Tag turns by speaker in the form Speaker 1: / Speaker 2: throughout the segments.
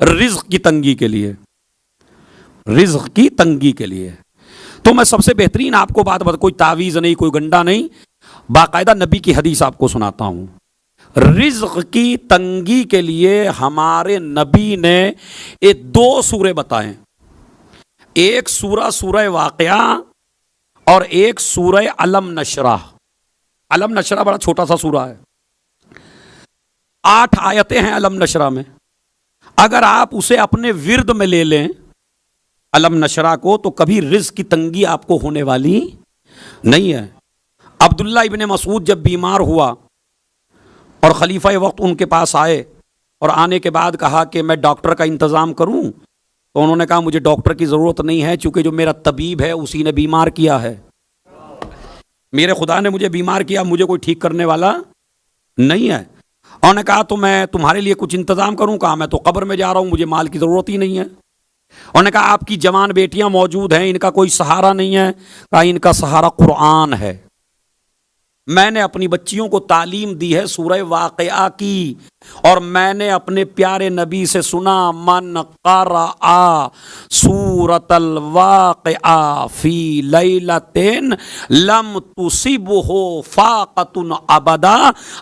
Speaker 1: رزق کی تنگی کے لیے، رزق کی تنگی کے لیے۔ تو میں سب سے بہترین آپ کو بات کوئی تعویذ نہیں، کوئی گنڈا نہیں، باقاعدہ نبی کی حدیث آپ کو سناتا ہوں۔ رزق کی تنگی کے لیے ہمارے نبی نے یہ 2 سورے بتائے، ایک سورہ واقعہ اور ایک سورہ علم نشرح۔ علم نشرح بڑا چھوٹا سا سورہ ہے، 8 آیتیں ہیں علم نشرح میں۔ اگر آپ اسے اپنے ورد میں لے لیں علم نشرح کو، تو کبھی رزق کی تنگی آپ کو ہونے والی نہیں ہے۔ عبداللہ ابن مسعود جب بیمار ہوا اور خلیفہ وقت ان کے پاس آئے اور آنے کے بعد کہا کہ میں ڈاکٹر کا انتظام کروں، تو انہوں نے کہا مجھے ڈاکٹر کی ضرورت نہیں ہے، چونکہ جو میرا طبیب ہے اسی نے بیمار کیا ہے، میرے خدا نے مجھے بیمار کیا، مجھے کوئی ٹھیک کرنے والا نہیں ہے۔ انہوں نے کہا تو میں تمہارے لیے کچھ انتظام کروں؟ کہا میں تو قبر میں جا رہا ہوں، مجھے مال کی ضرورت ہی نہیں ہے۔ انہوں نے کہا آپ کی جوان بیٹیاں موجود ہیں، ان کا کوئی سہارا نہیں ہے؟ کہا ان کا سہارا قرآن ہے، میں نے اپنی بچیوں کو تعلیم دی ہے سورہ واقعہ کی، اور میں نے اپنے پیارے نبی سے سنا من قرأ سورۃ الواقعہ فی لیلۃ لم تصبہ فاقۃ ابدا۔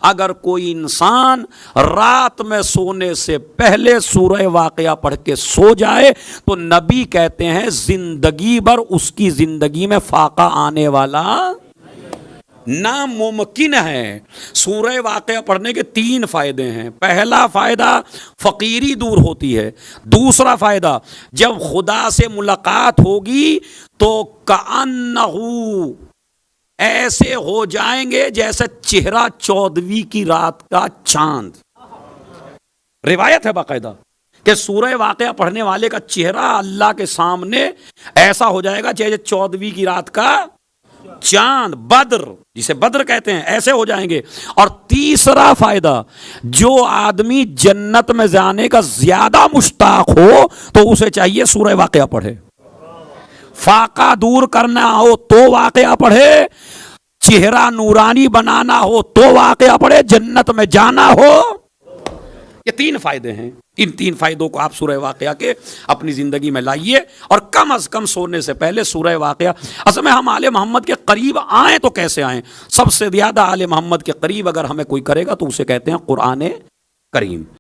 Speaker 1: اگر کوئی انسان رات میں سونے سے پہلے سورہ واقعہ پڑھ کے سو جائے تو نبی کہتے ہیں زندگی بھر اس کی زندگی میں فاقہ آنے والا ناممکن ہے۔ سورہ واقعہ پڑھنے کے 3 فائدے ہیں۔ پہلا فائدہ فقیری دور ہوتی ہے، دوسرا فائدہ جب خدا سے ملاقات ہوگی تو کأنہ ایسے ہو جائیں گے جیسے چہرہ 14ویں کی رات کا چاند۔ روایت ہے باقاعدہ کہ سورہ واقعہ پڑھنے والے کا چہرہ اللہ کے سامنے ایسا ہو جائے گا جیسے 14ویں کی رات کا چاند، بدر جسے بدر کہتے ہیں، ایسے ہو جائیں گے۔ اور تیسرا فائدہ، جو آدمی جنت میں جانے کا زیادہ مشتاق ہو تو اسے چاہیے سورہ واقعہ پڑھے۔ فاقہ دور کرنا ہو تو واقعہ پڑھے، چہرہ نورانی بنانا ہو تو واقعہ پڑھے، جنت میں جانا ہو۔ یہ 3 فائدے ہیں، ان 3 فائدوں کو آپ سورہ واقعہ کے اپنی زندگی میں لائیے، اور کم از کم سونے سے پہلے سورہ واقعہ۔ اصل میں ہم آل محمد کے قریب آئیں تو کیسے آئیں؟ سب سے زیادہ آل محمد کے قریب اگر ہمیں کوئی کرے گا تو اسے کہتے ہیں قرآن کریم۔